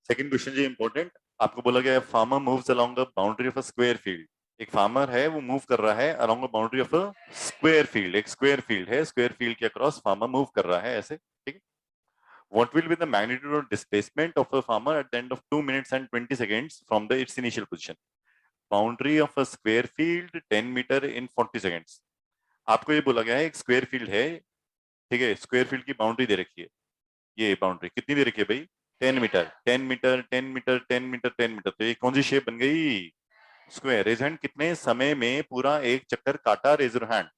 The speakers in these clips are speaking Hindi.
सेकंड क्वेश्चन जी इंपॉर्टेंट, आपको बोला गया है farmer moves along the boundary of a square field. एक फार्मर है वो मूव कर रहा है along the boundary of a square field. एक स्क्वायर फील्ड है, स्क्वायर फील्ड के अक्रॉस फार्मर मूव कर रहा है ऐसे, ठीक है। What will be the magnitude of displacement of a farmer at the end of 2 minutes and 20 seconds from the it's initial position. Boundary of a square field 10 metre in 40 seconds. आपको ये बोला गया है एक स्क्वायर फील्ड है, ठीक है। स्क्वायर फील्ड की बाउंड्री दे रखी है। ये बाउंड्री कितनी दे रखी है भाई? 10 metre, 10 metre, 10 metre, 10 metre, 10 metre. तो ये कौन सी शेप बन गई? स्क्वायर। रेज हैंड, कितने समय में पूरा एक चक्कर काटा? रेजर हैंड,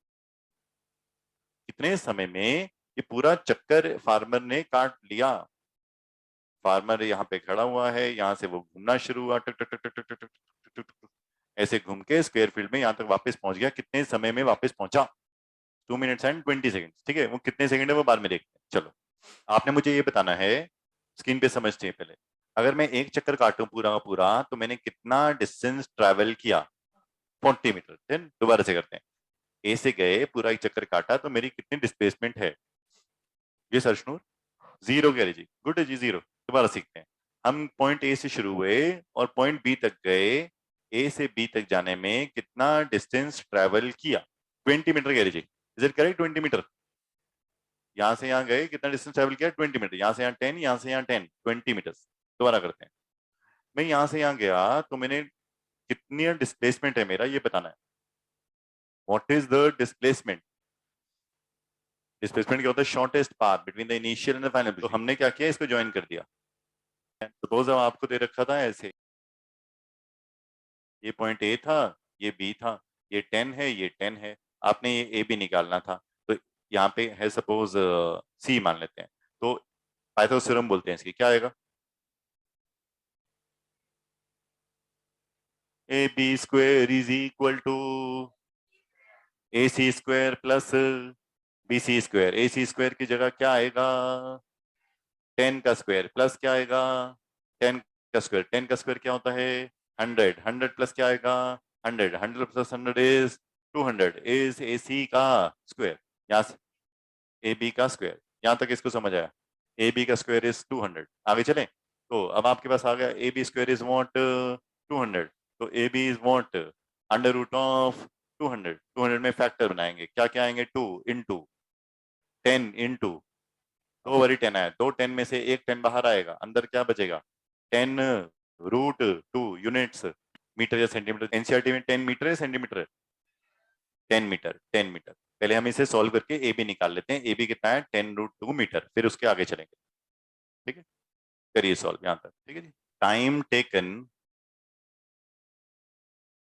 कितने समय में ये पूरा चक्कर फार्मर ने काट लिया? फार्मर यहाँ पे खड़ा हुआ है, यहाँ से वो घूमना शुरू हुआ, टक टक टक टक टक टक टक टक, ऐसे घूम के स्क्वायर फील्ड में यहाँ तक वापस पहुंच गया। कितने समय में वापस पहुंचा? 2 मिनट्स एंड 20 सेकंड, ठीक है। वो कितने सेकंड है वो बाद में देखते हैं। चलो, आपने मुझे ये बताना है, स्क्रीन पे समझते हैं पहले। अगर मैं एक चक्कर काटूं पूरा का पूरा तो मैंने कितना डिस्टेंस ट्रेवल किया? 40 मीटर। देन दोबारा से करते हैं। ए से गए, पूरा एक चक्कर काटा, तो मेरी कितनी डिस्प्लेसमेंट है? ये सरशनूर जीरो कह रही जी, गुड है जी, जीरो। दोबारा सीखते हैं। हम पॉइंट ए से शुरू हुए और पॉइंट बी तक गए। ए से बी तक जाने में कितना डिस्टेंस ट्रेवल किया? 20 मीटर कह रही जी, इज इट करेक्ट? 20 मीटर। यहाँ से यहाँ गए, कितना डिस्टेंस ट्रेवल किया? 20 मीटर। यहाँ से यहाँ 10, यहाँ से यहाँ 10, 20 मीटर। दोबारा करते हैं। मैं यहाँ से यहाँ गया तो मैंने कितनी डिस्प्लेसमेंट है मेरा, ये बताना है। What is the displacement? Displacement क्या होता है? Shortest path between the initial and the final. तो हमने क्या किया, इसको ज्वाइन कर दिया। सपोज अब आपको दे रखा था ऐसे, ये पॉइंट ए था, ये बी था, ये 10 है, ये 10 है। आपने ये ए भी निकालना था, तो यहाँ पे है सपोज सी मान लेते हैं। तो पाइथागोरस थ्योरम बोलते हैं इसकी, क्या आएगा? A B square is equal to A C square plus B C square. A C square की जगह क्या आएगा? 10 का स्क्वायर प्लस क्या आएगा? 10 का स्क्वायर। 10 का स्क्वायर क्या होता है? 100। 100 प्लस क्या आएगा? 100। 100 प्लस 100 इज 200 इज ए सी का स्क्वायर। यहाँ से ए बी का स्क्वायर, यहाँ तक इसको समझ आया? ए बी का स्क्वायर इज 200। आगे चलें। तो अब आपके पास आ गया A B square is what 200। तो A B is what under root of 200। 200 में फैक्टर बनाएंगे, क्या क्या आएंगे? 2 इंटू 10 इंटू 2 × 10 आया, 2 10 में से एक 10 बाहर आएगा, अंदर क्या बचेगा? 10√2 यूनिट्स, मीटर या सेंटीमीटर। एनसीईआरटी में 10 मीटर है, सेंटीमीटर है? 10 मीटर, 10 मीटर। पहले हम इसे सॉल्व करके ए बी निकाल लेते हैं। ए बी कितना है? 10√2 मीटर। फिर उसके आगे चलेंगे, ठीक है। करिए सॉल्व यहां तक, ठीक है जी। Time taken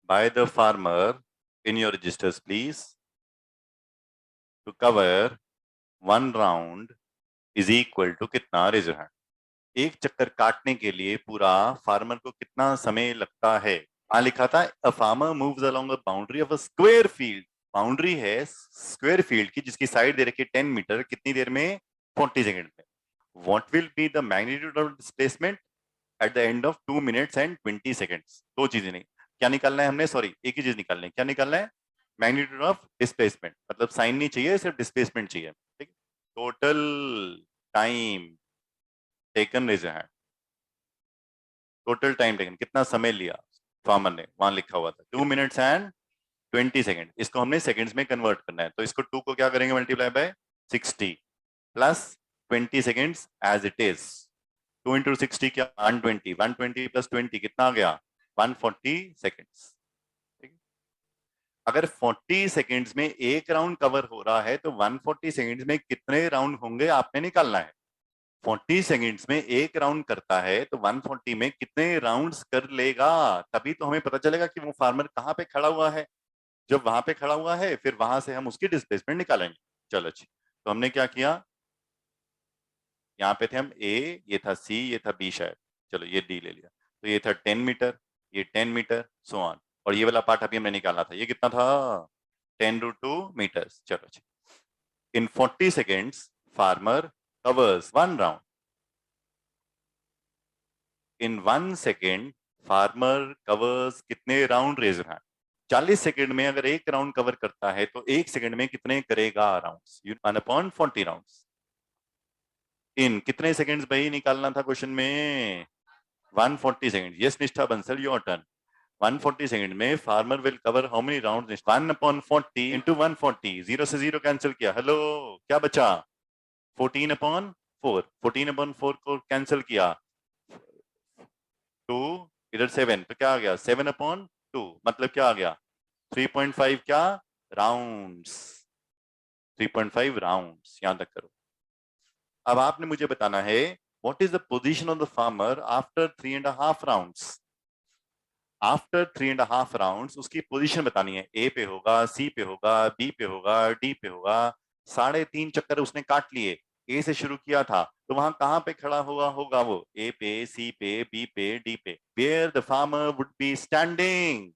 by the farmer in your registers please to cover 1 round is equal to कितना? Raise your hand. एक चक्कर काटने के लिए पूरा फार्मर को कितना समय लगता है? वहां लिखा था a farmer moves along a boundary of a square field. Boundary है स्क्वायर फील्ड की, जिसकी साइड दे रखी है 10 मीटर। कितनी देर में? 40 सेकंड में। What will be the magnitude of displacement eight the end of 2 minutes and 20 seconds? दो चीजें नहीं, क्या निकालना है हमने? सॉरी, एक ही चीज निकालनी है। क्या निकालना है? Magnitude of displacement. मतलब साइन नहीं चाहिए, सिर्फ डिस्प्लेसमेंट चाहिए, ठीक है। टोटल टाइम टेकन रेज है, टोटल टाइम टेकन, कितना समय लिया फार्मर ने, वहां लिखा हुआ था 2 मिनट्स एंड 20 सेकंड। इसको हमने सेकंड्स में कन्वर्ट करना है, तो इसको 2 को क्या करेंगे? Multiply by 60 plus 20 seconds as it is. 2 × 60 क्या? 120। 120 प्लस 20 कितना आ गया? 140 सेकंड्स। अगर 40 सेकंड्स में एक राउंड कवर हो रहा है तो 140 सेकंड्स में कितने राउंड होंगे आपने निकालना है। 40 सेकंड्स में एक राउंड करता है तो 140 में कितने राउंड्स कर लेगा? तभी तो हमें पता चलेगा कि वो फार्मर कहाँ पे खड़ा हुआ है। जब वहां पे खड़ा हुआ है फिर वहां से हम उसकी डिस्प्लेसमेंट निकालेंगे। चलो जी, तो हमने क्या किया? यहाँ पे थे हम ए, ये था सी, ये था बी शायद, चलो ये डी ले लिया। तो ये था 10 मीटर, ये 10 मीटर, सो ऑन। और ये वाला पार्ट अभी हमने निकाला था, ये कितना था? 10√2 मीटर्स। चलो जी, in 40 seconds farmer covers 1 round. In 1 second farmer covers कितने राउंड? Raise hand. 40 सेकेंड में अगर एक राउंड कवर करता है तो 1 सेकेंड में कितने करेगा राउंड्स? 1/40 राउंड्स। इन कितने सेकेंड्स भाई निकालना था क्वेश्चन में? 140 सेकंड। यस निष्ठा बंसल, योर टर्न। 140 सेकंड में farmer will cover how many round? 1/40 into 140, 0 से 0 कैंसिल किया। हेलो, क्या बचा? 14/4। 14/4 को कैंसिल किया, 2 इधर 7, तो क्या आ गया? 7/2, मतलब क्या आ गया? 3.5 क्या राउंड्स? 3.5 राउंड्स, यहां तक करो। अब आपने मुझे बताना है what is the position of the farmer after 3.5 rounds. After 3.5 rounds उसकी पोजीशन बतानी है। ए पे होगा, सी पे होगा, बी पे होगा, डी पे होगा। 3.5 चक्कर उसने काट लिए। ए से शुरू किया था, तो वहां कहां पे खड़ा हुआ होगा वो? ए पे, सी पे, बी पे, डी पे। Where the farmer would be standing.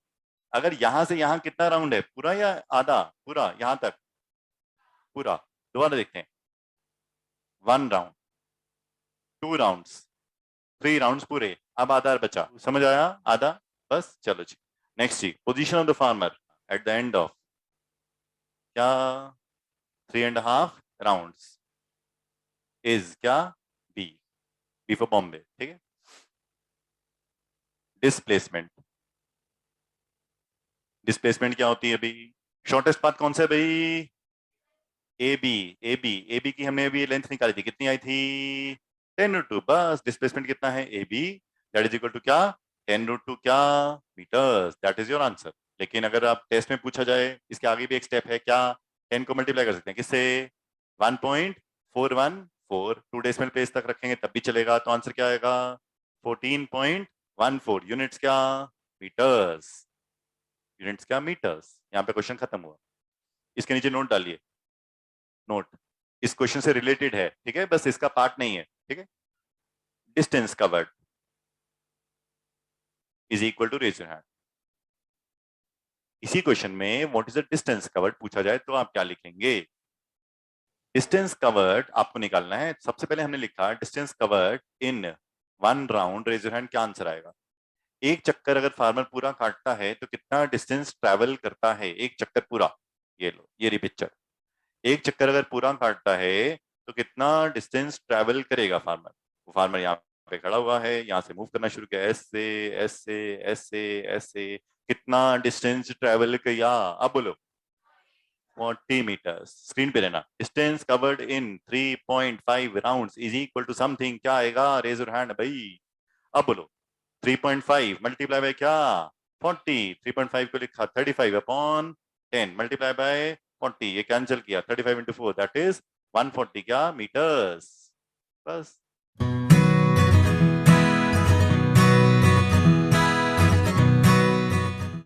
अगर यहां से यहां कितना राउंड है? पूरा या आधा? पूरा, यहां तक पूरा। दोबारा देखते हैं। 1 राउंड, 2 राउंड्स, 3 राउंड्स पूरे। अब आधा बचा, समझ आया? आधा, बस चलो जी। नेक्स्ट जी, position of the farmer at the end of क्या 3.5 राउंड्स इज क्या? बी। बी फॉर बॉम्बे, ठीक है। डिस्प्लेसमेंट, डिस्प्लेसमेंट क्या होती है अभी? शॉर्टेस्ट पाथ कौन सा है भाई? A B. A B, A B की हमने अभी लेंथ निकाली थी, कितनी आई थी? 10√2। बस डिस्प्लेसमेंट कितना है? A B that is equal to क्या? 10√2 क्या metres. That is your answer. लेकिन अगर आप टेस्ट में पूछा जाए, इसके आगे भी एक स्टेप है क्या? 10 को मल्टीप्लाई कर सकते हैं किससे? 1.414। 2 डेसिमल प्लेस तक रखेंगे तब भी चलेगा, तो आंसर क्या आएगा? 14.14 यूनिट्स क्या? मीटर्स। यूनिट्स क्या? मीटर्स। यहाँ पे क्वेश्चन खत्म हुआ। इसके नीचे नोट डालिए, नोट इस क्वेश्चन से रिलेटेड है, ठीक है, बस इसका पार्ट नहीं है, ठीक है। Distance covered is equal to, raise your hand. इसी क्वेश्चन में what is the distance covered पूछा जाए तो आप क्या लिखेंगे? डिस्टेंस कवर्ड आपको निकालना है। सबसे पहले हमने लिखा distance covered in 1 round, raise your hand, क्या आंसर आएगा? एक चक्कर अगर फार्मर पूरा काटता है तो कितना डिस्टेंस ट्रेवल करता है? एक चक्कर पूरा, ये लो, ये रही पिक्चर। एक चक्कर अगर पूरा काटता है तो कितना डिस्टेंस ट्रेवल करेगा फार्मर? वो फार्मर यहाँ पे खड़ा हुआ है, यहाँ से मूव करना शुरू किया, एस से, एस से, एस से, एस से, कितना डिस्टेंस ट्रेवल किया? अब बोलो। 40 मीटर। स्क्रीन पे रहना। Distance covered in 3.5 rounds is equal to something, क्या आएगा? रेज योर हैंड भाई। अब बोलो। 3.5 मल्टीप्लाई बाय क्या? 40। 3.5 को लिखा 35/10 मल्टीप्लाई बाय 40, ये कैंसिल किया, 35 into 4 दैट इज 140 क्या मीटर्स। बस।